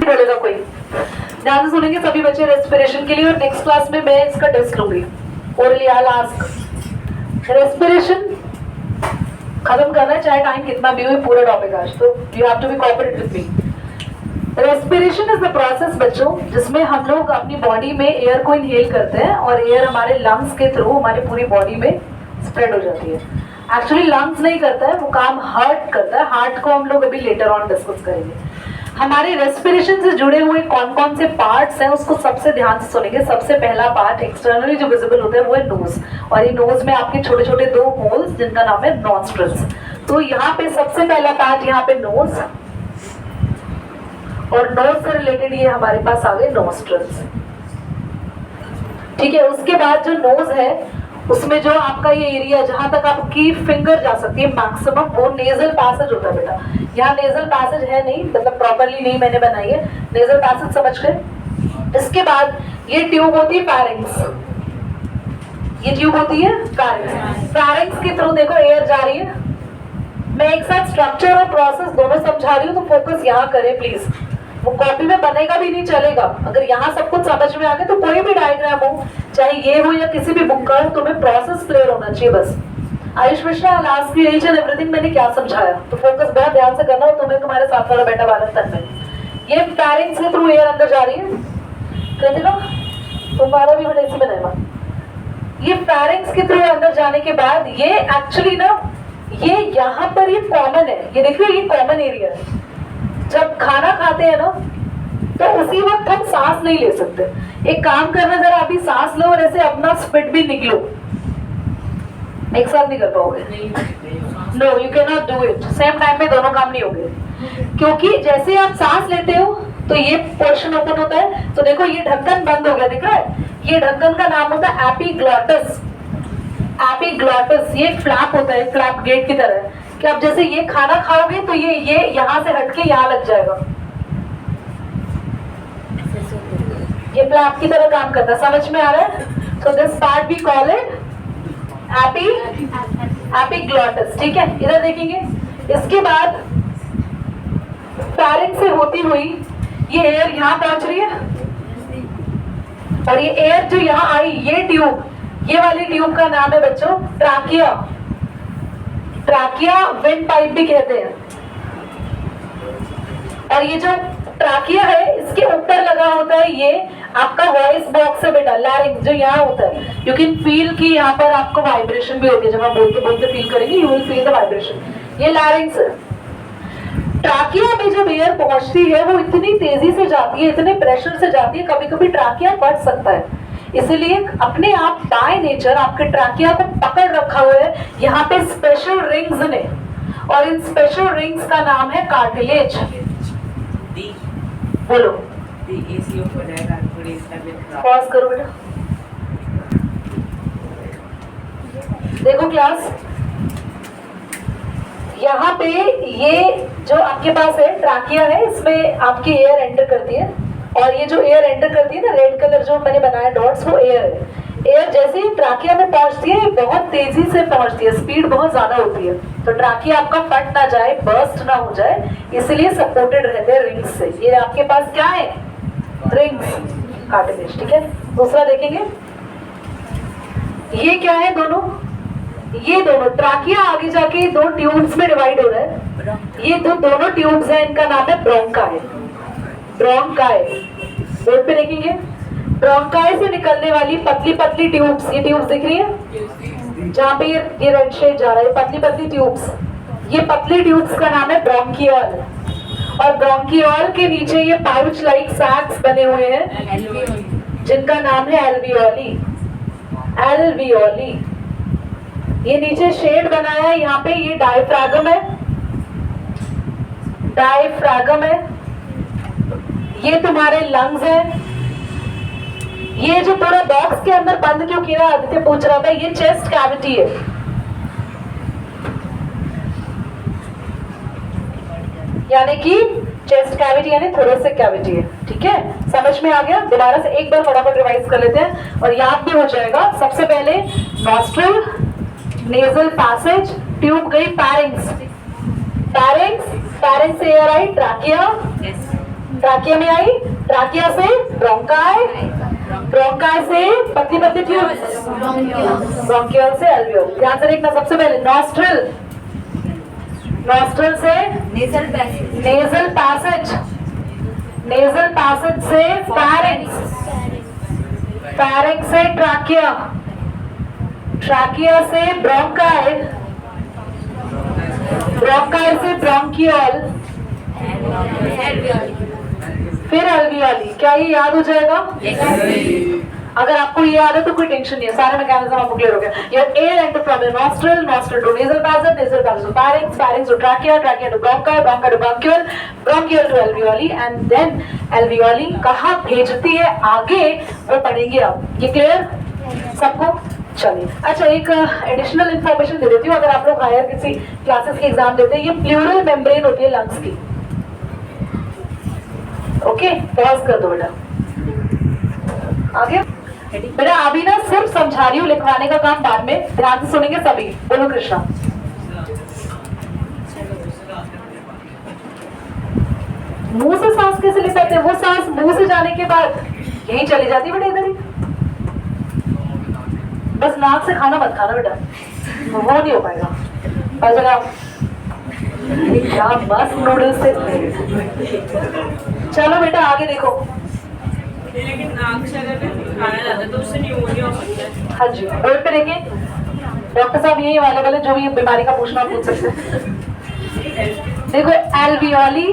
बोलेगा कोई। ध्यान से सुनेंगे सभी बच्चे रेस्पिरेशन के लिए, और नेक्स्ट क्लास में मैं इसका टेस्ट लूंगी। Orally I will ask respiration खत्म करना है, चाहे टाइम कितना भी हो, पूरा टॉपिक आज, तो you have to be cooperate with me. Respiration is the process बच्चों जिसमें हम लोग अपनी बॉडी में एयर को इनहेल करते हैं और एयर हमारे लंग्स के थ्रू हमारी पूरी बॉडी में स्प्रेड हो जाती है। एक्चुअली लंग्स नहीं करता है, वो काम हार्ट करता है। हार्ट को हम लोग अभी लेटर ऑन डिस्कस करेंगे। हमारे रेस्पिरेशन से जुड़े हुए कौन कौन से पार्ट्स हैं उसको सबसे ध्यान से सुनेंगे। सबसे पहला पार्ट एक्सटर्नली जो विजिबल होता है वो है नोज, और ये नोज में आपके छोटे छोटे दो होल्स जिनका नाम है नॉस्ट्रल्स। तो यहाँ पे सबसे पहला पार्ट यहाँ पे नोज, और नोज से रिलेटेड ये हमारे पास आ गए नॉस्ट्रल्स। ठीक है, उसके बाद जो नोज है उसमें जो आपका ये एरिया जहां तक आपकी फिंगर जा सकती है मैक्सिमम, वो नेजल पैसेज होता है बेटा। यहाँ नेजल पैसेज है नहीं, मतलब प्रॉपरली नहीं मैंने बनाई है, नेजल पैसेज समझ गए। इसके बाद ये ट्यूब होती है फैरिंग्स, ये ट्यूब होती है फैरिंग्स। फैरिंग्स के थ्रू देखो एयर जा रही है। मैं एक साथ स्ट्रक्चर और प्रोसेस दोनों समझा रही हूँ, तो फोकस यहाँ करें प्लीज। वो कॉपी में बनेगा भी नहीं चलेगा, अगर यहाँ सब कुछ समझ में आ गया तो कोई भी डायग्राम हो, चाहे ये हो या किसी भी बुक का हो, तुम्हें प्रोसेस क्लियर होना चाहिए बस। आयुष मिश्रा लास्ट की ईच एंड एवरीथिंग मैंने क्या समझाया, तो फोकस बहुत ध्यान से करना, और तुम्हें तुम्हारे साथ वाला बेटा बालक तन में ये फैरिंग्स के थ्रू एयर अंदर जा रही है। कृतिका तुम्हारा भी बेटा इसी में नहीं, ये फैरिंग्स के थ्रू अंदर जाने के बाद ये एक्चुअली ना ये यहाँ पर ये कॉमन है, ये देखिए ये कॉमन एरिया है। जब खाना खाते हैं ना तो उसी वक्त हम सांस नहीं ले सकते। एक काम करना, जरा अभी सांस लो और ऐसे अपना स्पिट भी निकलो, एक साथ नहीं कर पाओगे। No you can not do it same time में, दोनों काम नहीं होंगे, क्योंकि जैसे आप सांस लेते हो तो ये पोर्शन ओपन होता है, तो देखो ये ढक्कन बंद हो गया, दिख रहा है? ये ढक्कन का नाम होता है एपिग्लॉटिस। एपिग्लॉटिस ये फ्लैप होता है, फ्लैप गेट की तरह, कि आप जैसे ये खाना खाओगे तो ये यहाँ से हटके यहाँ लग जाएगा, ये फ्लैप की तरह काम करता है। समझ में आ रहा है? So this part we call it epiglottis. ठीक है, इधर देखेंगे। इसके बाद फैरिंग्स से होती हुई ये एयर यहाँ पहुंच रही है, और ये एयर जो यहाँ आई, ये ट्यूब, ये वाली ट्यूब का नाम है बच्चों ट्राकिया। ट्राकिया विंड पाइप भी कहते हैं। और ये जो ट्राकिया है इसके ऊपर लगा होता है ये आपका वॉइस बॉक्स है बेटा, लैरिंक्स जो यहाँ होता है। यू कैन फील कि यहाँ पर आपको वाइब्रेशन भी होती है, जब आप बोलते बोलते फील करेंगे you will feel the vibration. ये लैरिंक्स है। ट्राकिया में जब एयर पहुंचती है वो इतनी तेजी से जाती है, इतने प्रेशर से जाती है, कभी कभी ट्राकिया फट सकता है। इसलिए अपने आप बाय नेचर आपके ट्राकिया को पकड़ रखा हुआ है यहाँ पे स्पेशल रिंग्स ने, और इन स्पेशल रिंग्स का नाम है कार्टिलेज। बोलो पॉज करो बेटा, देखो क्लास, यहाँ पे ये जो आपके पास है ट्राकिया है, इसमें आपकी एयर एंटर करती है, और ये जो एयर एंटर करती है ना, रेड कलर जो मैंने बनाया डॉट्स, वो एयर है। एयर जैसे ही ट्राकिया में पहुंचती है बहुत तेजी से पहुंचती है, स्पीड बहुत ज्यादा होती है, तो ट्राकिया आपका फट ना जाए, बर्स्ट ना हो जाए, इसलिए सपोर्टेड रहते हैं रिंग्स से। ये आपके पास क्या है? Rings, cartilage. ठीक है, दूसरा देखेंगे, ये क्या है? दोनों, ये दोनों ट्राकिया आगे जाके दो ट्यूब्स में डिवाइड हो रहा है। ये दोनों ट्यूब्स हैं, इनका नाम है ब्रोंकाई। ब्रोंकाई बोर्ड पे देखेंगे, ब्रोंकाई से निकलने वाली पतली पतली ट्यूब्स, ये ट्यूब्स दिख रही है जहाँ पे ये रेड शेड जा रहा है, पतली पतली ट्यूब्स, ये पतली ट्यूब्स का नाम है ब्रोंकियोल। और ब्रोंकियोल के नीचे ये पाउच लाइक सैक्स बने हुए हैं जिनका नाम है एल्वियोली। एल्वियोली, ये नीचे शेड बनाया है यहाँ पे, ये डायफ्रागम है, डायफ्रागम है। ये तुम्हारे लंग्स हैं। ये जो पूरा बॉक्स के अंदर बंद क्यों किया, आदित्य पूछ रहा था, ये चेस्ट कैविटी है। यानी कि चेस्ट कैविटी यानी थोरेसिक कैविटी है। ठीक है, समझ में आ गया? दोबारा से एक बार फटाफट रिवाइज कर लेते हैं और याद भी हो जाएगा। सबसे पहले नॉस्ट्रल, नेजल पैसेज, ट्यूब गई फैरिंग्स, फैरिंग्स, फैरिंग्स से एयर आई ट्राकिया, ट्राकिया में आई, ट्राकिया से ब्रोंकाई, ब्रोंकाई से पतली पतली ट्यूब्स, ब्रोंकियल से एल्वियोल। ध्यान से देखना, सबसे पहले नॉस्ट्रल, नॉस्ट्रल से nasal passage, nasal passage, nasal passage से फारिंक्स, फारिंक्स से ट्राकिया, ट्राकिया से ब्रोंकाई, ब्रोंकाई से ब्रोंकियल, फिर एल्वियोली। क्या ये याद हो जाएगा? अगर आपको ये याद है तो कोई टेंशन नहीं है, सारे मैकेनिज्म आपको क्लियर हो गया। Your air enter from your nostril, nostril to nasal passage, nasal passage to pharynx, pharynx to trachea, trachea to bronchi, bronchi to bronchial, bronchial to alveoli and then alveoli कहाँ भेजती है आगे वो पढ़ेंगे आप। ये क्लियर सबको? चलिए, अच्छा एक एडिशनल इंफॉर्मेशन दे देती हूँ। अगर आप लोग हायर किसी क्लासेस के एग्जाम देते हैं, ये प्लूरल मेम्ब्रेन होती है लंग्स की। ओके, पॉज कर दो बेटा, आगे बेटा। अभी ना सिर्फ समझा रही हूँ, लिखवाने का काम बाद में, ध्यान से सुनेंगे सभी। बोलो कृष्णा। मुंह से सांस कैसे ले पाते हैं? वो सांस मुंह से जाने के बाद यहीं चली जाती बेटा, इधर ही। बस नाक से खाना मत खाना बेटा, वो नहीं हो पाएगा। और जरा क्या मस्त नूडल्स से। चलो बेटा आगे देखो। लेकिन नाक से अगर खाना जाता है तो उससे न्यूमोनिया हो सकता है। हाँ जी, बोर्ड पे देखिए, डॉक्टर साहब यही अवेलेबल है, जो भी बीमारी का पूछना पूछ सकते हैं। देखो एल्वियोली,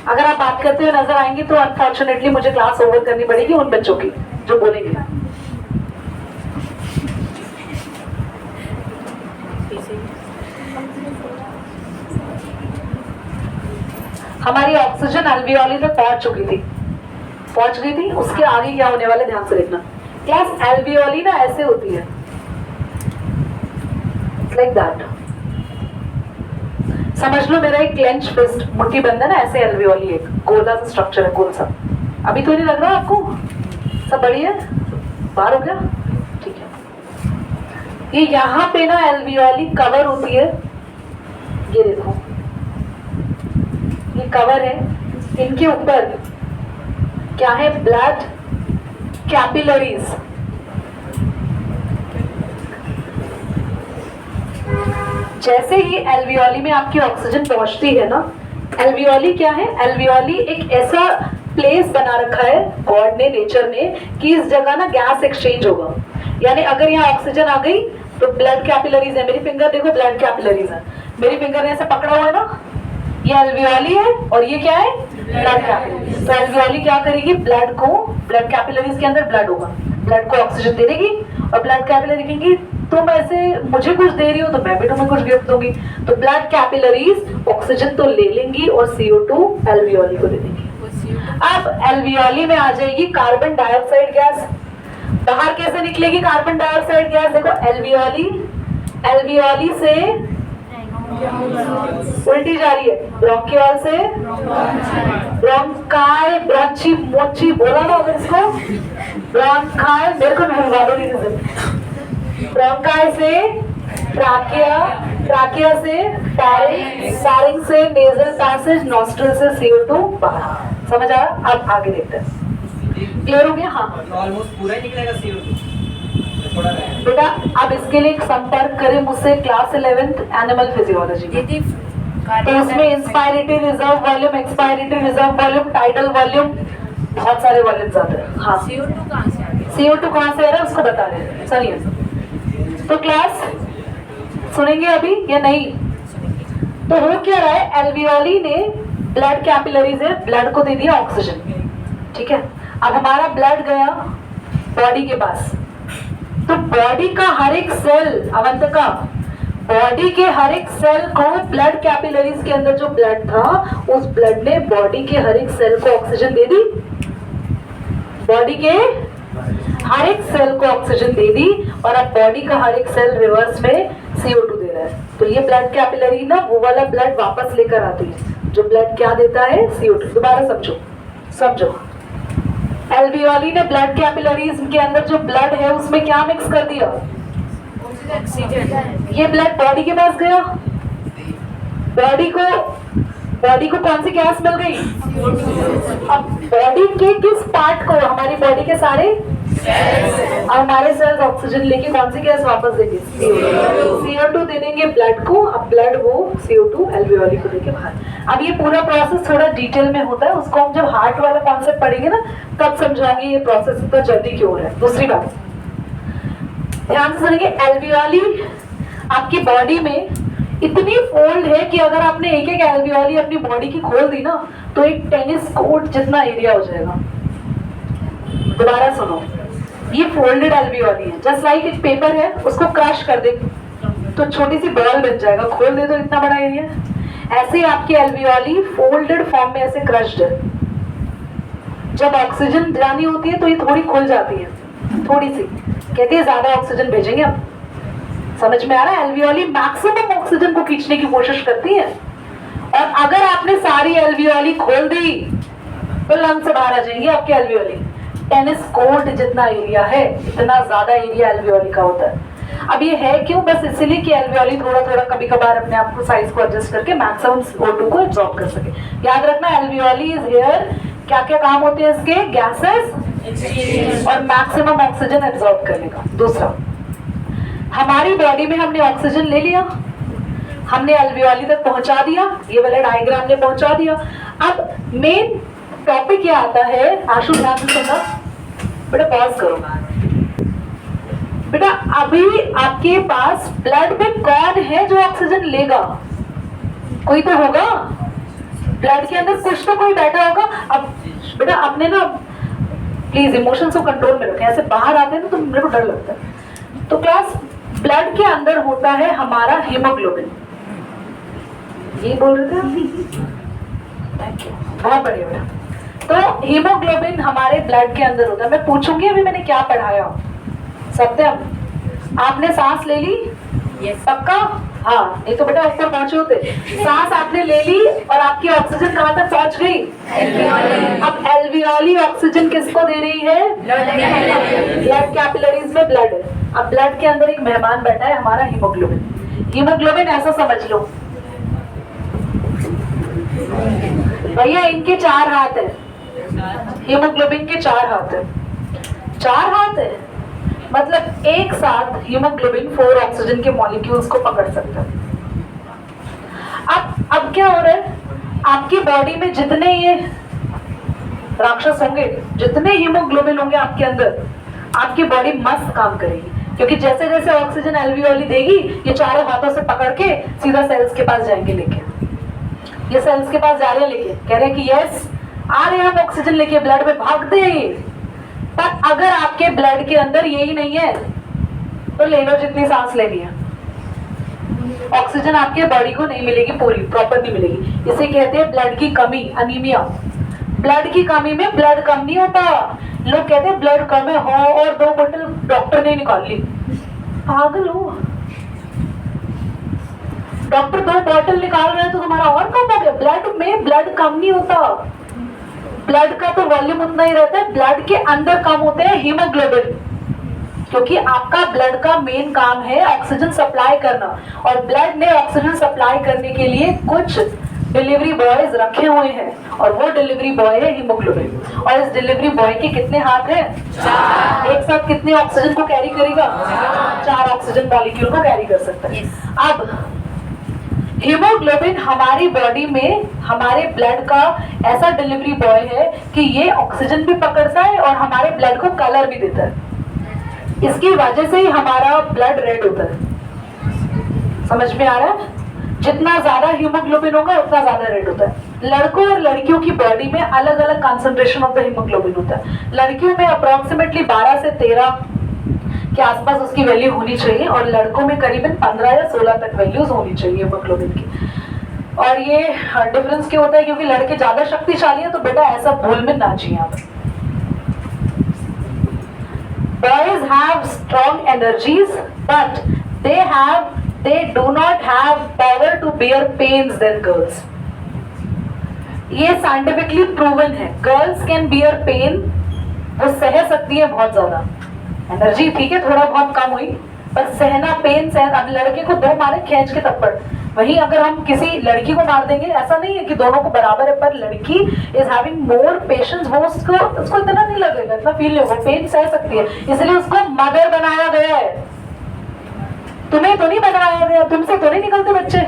अगर आप बात करते हुए नजर आएंगे तो अनफॉर्चुनेटली मुझे क्लास ओवर करनी पड़ेगी उन बच्चों की जो बोलेंगे। हमारी ऑक्सीजन एल्वियोली तक पहुंच गई थी, उसके आगे क्या होने वाला ध्यान से देखना। क्लास एल्वियोली ना ऐसे होती है, लाइक दैट। समझ लो मेरा एक क्लेंच फिस्ट, मुट्ठी बंद है ना, ऐसे एल्वियोली एक गोला सा स्ट्रक्चर है, गोल सा। अभी तो नहीं लग रहा आपको? सब बढ़िया बाहर हो गया? ठीक है। ये यहाँ पे ना एल्वियोली कवर होती है, ये देखो ये कवर है। इनके ऊपर क्या है? Blood capillaries. जैसे ही एल्वियोली में आपकी ऑक्सीजन पहुंचती है ना, एल्वियोली क्या है? एल्वियोली एक ऐसा प्लेस बना रखा है गॉड ने, नेचर ने, कि इस जगह ना गैस एक्सचेंज होगा। यानी अगर यहाँ ऑक्सीजन आ गई तो ब्लड कैपिलरीज है। मेरी फिंगर देखो, ब्लड कैपिलरीज है। मेरी फिंगर ने ऐसे पकड़ा हुआ है ना, ये एल्वियोली है और ये क्या है? Blood capillaries. तो एल्वियोली क्या करेगी? ब्लड को, ब्लड कैपिलरीज के अंदर ब्लड होगा, ब्लड को ऑक्सीजन दे देगी और ब्लड कैपिलरी कहेंगी तुम ऐसे मुझे कुछ दे रही हो तो मैं भी तुम्हें कुछ गिफ्ट दूंगी। तो ब्लड कैपिलरीज ऑक्सीजन तो ले लेंगी और CO2 एल्वियोली को दे देंगी। अब एल्वियोली में आ जाएगी कार्बन डाइऑक्साइड गैस। बाहर कैसे निकलेगी कार्बन डाइऑक्साइड गैस? देखो एल्वियोली, एल्वियोली से उल्टी जा रही है, ब्रोंकियल से ब्रोंकाई, ब्रोंची मोची बोला ना अगर इसको, ब्रोंकाई मेरे को नहीं मालूम नहीं, ब्रोंकाई से ट्राकिया, ट्राकिया से फारिंक्स, फारिंक्स से नेजल पैसेज, नॉस्ट्रल से CO2 बाहर। समझ आया? अब आगे देखते हैं। क्लियर हो गया? हाँ, ऑलमोस्ट पूरा ही निकलेगा CO2 बेटा। अब इसके लिए एक संपर्क करें मुझसे क्लास 11th एनिमल फिजियोलॉजी में। तो उसमें inspiratory reserve volume, expiratory reserve volume, tidal volume, बहुत सारे वॉल्यूम्स आते हैं। हाँ, CO2 कहाँ से आ रहा है उसको बता रहे हैं। चलिए, तो क्लास सुनेंगे अभी या नहीं? तो हो क्या रहा है? एल्वियोली ने ब्लड कैपिलरीज है, ब्लड को दे दिया ऑक्सीजन, ठीक है। अब हमारा ब्लड गया बॉडी के पास, तो बॉडी का हर एक सेल, अवंतिका, बॉडी के हर एक सेल को ब्लड कैपिलरीज के अंदर जो ब्लड था उस ब्लड ने बॉडी के हर एक सेल को ऑक्सीजन दे दी। बॉडी के हर एक सेल को ऑक्सीजन दे दी और अब बॉडी का हर एक सेल रिवर्स में CO2 दे रहा है। तो ये ब्लड कैपिलरी ना वो वाला ब्लड वापस लेकर आती है जो ब्लड क्या देता है? CO2। दोबारा समझो। एल्वियोली ने ब्लड कैपिलरीज के अंदर जो ब्लड है उसमें क्या मिक्स कर दिया? ऑक्सीजन। ये ब्लड बॉडी के पास गया, बॉडी को बॉडी को कौन सी गैस मिल गई? अब बॉडी के किस पार्ट को? हमारी बॉडी के सारे अब हमारे सेल्स ऑक्सीजन लेके कौन सी गैस वापस देंगे? CO2 दे देंगे ब्लड को। अब ब्लड वो CO2 एल्वियोली को देके बाहर। अब ये पूरा प्रोसेस थोड़ा डिटेल में होता है, उसको हम जब हार्ट वाला कॉन्सेप्ट पढ़ेंगे ना तब समझाएंगे ये प्रोसेस इतना जल्दी क्यों हो रहा है। दूसरी बात ध्यान से सुनिए, एल्वियोली आपकी बॉडी में इतनी फोल्ड है कि अगर आपने एक एक एल्वियोली अपनी बॉडी की खोल दी ना तो एक टेनिस कोर्ट जितना एरिया हो जाएगा। दोबारा सुनो, ये फोल्डेड एल्वियोली है, जस्ट लाइक एक पेपर है, उसको क्रश कर दे तो छोटी सी बॉल बन जाएगा, खोल दे तो इतना बड़ा एरिया। ऐसे आपकी एल्वियोली फोल्डेड फॉर्म में ऐसे क्रश्ड है। जब ऑक्सीजन जानी होती है तो ये थोड़ी खुल जाती है, थोड़ी सी, कहती है ज्यादा ऑक्सीजन भेजेंगे हम। समझ में आ रहा है? एल्वियोली मैक्सिमम ऑक्सीजन को खींचने की कोशिश करती है, और अगर आपने सारी एल्वियोली खोल दी तो लंग से बाहर आ जाएंगी आपकी एल्वियोली। टेनिस कोर्ट जितना एरिया है इतना ज्यादा एरिया एल्वियोली का होता है। अब ये है क्यों? बस इसलिए कि एल्वियोली थोड़ा थोड़ा कभी कभार अपने आप को साइज को एडजस्ट करके मैक्सिमम CO2 को एब्जॉर्ब कर सके। याद रखना, एल्वियोली इज हियर, क्या क्या काम होते हैं इसके? गैसेस और मैक्सिमम ऑक्सीजन एब्जॉर्ब करने का। दूसरा, हमारी बॉडी में हमने ऑक्सीजन ले लिया, हमने एल्वियोली तक पहुंचा दिया, ये वाला डायग्राम ने पहुंचा दिया। अब मेन टॉपिक क्या आता है? आशु ध्यान से सुनना बेटा, पॉज करो बेटा। अभी आपके पास ब्लड में कौन है जो ऑक्सीजन लेगा? कोई तो होगा, ब्लड के अंदर कुछ तो कोई बैठा होगा। अब बेटा आपने ना प्लीज इमोशंस को कंट्रोल में रखें, ऐसे बाहर आते हैं ना तो मेरे को डर लगता है। तो क्लास ब्लड के अंदर होता है हमारा हीमोग्लोबिन, ये बोल रहे थे। थैंक यू, बहुत बढ़िया बेटा। तो हीमोग्लोबिन हमारे ब्लड के अंदर होता है। मैं पूछूंगी अभी मैंने क्या पढ़ाया। सत्यम, आपने सांस ले ली? Yes. पक्का? हाँ, ये तो बेटा ऊपर पहुंचे होते। सांस आपने ले ली और आपकी ऑक्सीजन कहाँ तक पहुंच गई? अब एल्वियोली ऑक्सीजन किसको दे रही है? ब्लड कैपिलरीज में ब्लड है। अब ब्लड के अंदर एक मेहमान बैठा है हमारा हीमोग्लोबिन। हीमोग्लोबिन ऐसा समझ लो भैया, इनके 4 हाथ है, हीमोग्लोबिन के 4 हाथ है। 4 हाथ है मतलब एक साथ हीमोग्लोबिन 4 ऑक्सीजन के मॉलिक्यूल्स को पकड़ सकता है। अब क्या हो रहा है? आपकी बॉडी में जितने ये राक्षस होंगे, जितने हीमोग्लोबिन होंगे आपके अंदर, आपकी बॉडी मस्त काम करेगी, क्योंकि जैसे जैसे ऑक्सीजन एल्वियोली देगी ये चारों हाथों से पकड़ के सीधा सेल्स के पास जाएंगे लेके। ये सेल्स के पास जा रहे हैं लेके, कह रहे हैं कि यस आ रहे हैं हम ऑक्सीजन लेके, ब्लड में भागते हैं। पर अगर आपके ब्लड के अंदर यही नहीं है तो ले लो जितनी सांस लेनी है, ऑक्सीजन आपके बॉडी को नहीं मिलेगी, पूरी प्रॉपर नहीं मिलेगी। इसे कहते हैं ब्लड की कमी, अनीमिया। ब्लड की कमी में ब्लड कम नहीं होता। लोग कहते हैं ब्लड कम है, हो और 2 बोतल डॉक्टर ने निकाल ली। पागल हो, डॉक्टर 2 बॉटल निकाल रहे हैं तो तुम्हारा और कम हो गया। ब्लड में ब्लड कम नहीं होता, ब्लड का तो वॉल्यूम उतना ही रहता है, ब्लड के अंदर कम होते हैं हीमोग्लोबिन, क्योंकि आपका ब्लड का मेन काम है ऑक्सीजन सप्लाई करना, और ब्लड ने ऑक्सीजन सप्लाई करने के लिए कुछ डिलीवरी बॉयज रखे हुए हैं, और वो डिलीवरी बॉय है हीमोग्लोबिन। और इस डिलीवरी बॉय के कितने हाथ हैं? 4। एक साथ कितने ऑक्सीजन को कैरी करेगा? 4 ऑक्सीजन मॉलिक्यूल को कैरी कर सकता है। अब हीमोग्लोबिन हमारी बॉडी में हमारे ब्लड का ऐसा डिलीवरी बॉय है कि ये ऑक्सीजन भी पकड़ता है और हमारे ब्लड को कलर भी देता है। इसकी वजह से ही हमारा ब्लड रेड होता है। समझ में आ रहा है? जितना ज्यादा हीमोग्लोबिन होगा उतना ज्यादा रेड होता है। लड़कों और लड़कियों की बॉडी में अलग अलग कंसंट्रेशन ऑफ द हीमोग्लोबिन होता है। लड़कियों में अप्रोक्सीमेटली 12 से 13 के आसपास उसकी वैल्यू होनी चाहिए, और लड़कों में करीबन 15 या 16 तक वैल्यूज होनी चाहिए हीमोग्लोबिन की। और ये डिफरेंस क्यों होता है? क्योंकि लड़के ज्यादा शक्तिशाली हैं, तो बेटा ऐसा भूल में ना चाहिए आप। Boys have strong energies, but they do not have power to bear pains than girls. ये साइंटिफिकली प्रूवन है। गर्ल्स कैन बियर पेन, वो सह सकती है बहुत ज्यादा एनर्जी, ठीक है थोड़ा बहुत कम हुई, पर सहना पेन सहना। अब लड़के को 2 मारे खींच के थप्पड़, वहीं अगर हम किसी लड़की को मार देंगे, ऐसा नहीं है कि दोनों को बराबर है, पर लड़की इज हैविंग मोर पेशेंस, वो उसको इतना नहीं लगेगा, इतना फील नहीं होगा, पेन सह सकती है, इसलिए उसको मदर बनाया गया है। तुम्हें तो नहीं बनाया गया, तुमसे तो नहीं निकलते बच्चे,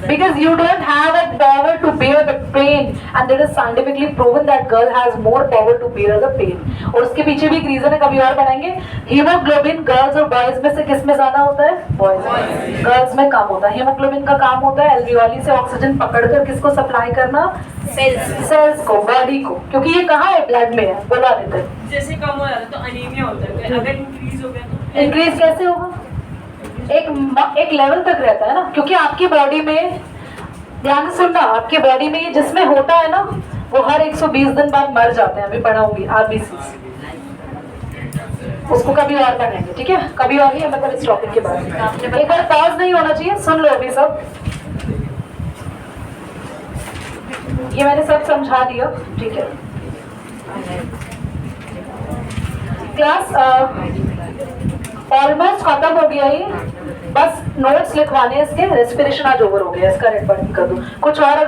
because you don't have that power to bear the pain, and it is scientifically proven that girl has more power to bear the pain. और उसके पीछे भी एक रीजन है, कभी और बनाएंगे। हीमोग्लोबिन गर्ल्स और बॉयज में से किस में ज्यादा होता है? बॉयज। गर्ल्स में कम होता है। हीमोग्लोबिन का काम होता है एल्वियोली से ऑक्सीजन पकड़कर किसको सप्लाई करना? सेल्स को, बॉडी को, क्योंकि ये कहाँ है? ब्लड में है। बोला देते हैं जैसे कम हो जाता है तो अनीमिया होता है, अगर इंक्रीज हो गया तो इंक्रीज कैसे होगा? एक लेवल तक रहता है ना, क्योंकि आपकी बॉडी में, ध्यान से सुनना, आपकी बॉडी में जिसमें होता है ना, वो हर 120 दिन बाद मर जाते हैं। अभी पढ़ाऊंगी आरबीसी, उसको कभी और पढ़ेंगे, ठीक है? कभी और ही, मतलब इस टॉपिक के बाद। एक बार पॉज नहीं होना चाहिए, सुन लो अभी सब। ये मैंने सब समझा दिया, ठीक है? क्लास ऑलमोस्ट खत्म हो गया ये, बस नोट्स लिखवाने इसके। रेस्पिरेशन आज ओवर हो गया, इसका रेड बटन कर दूं। कुछ और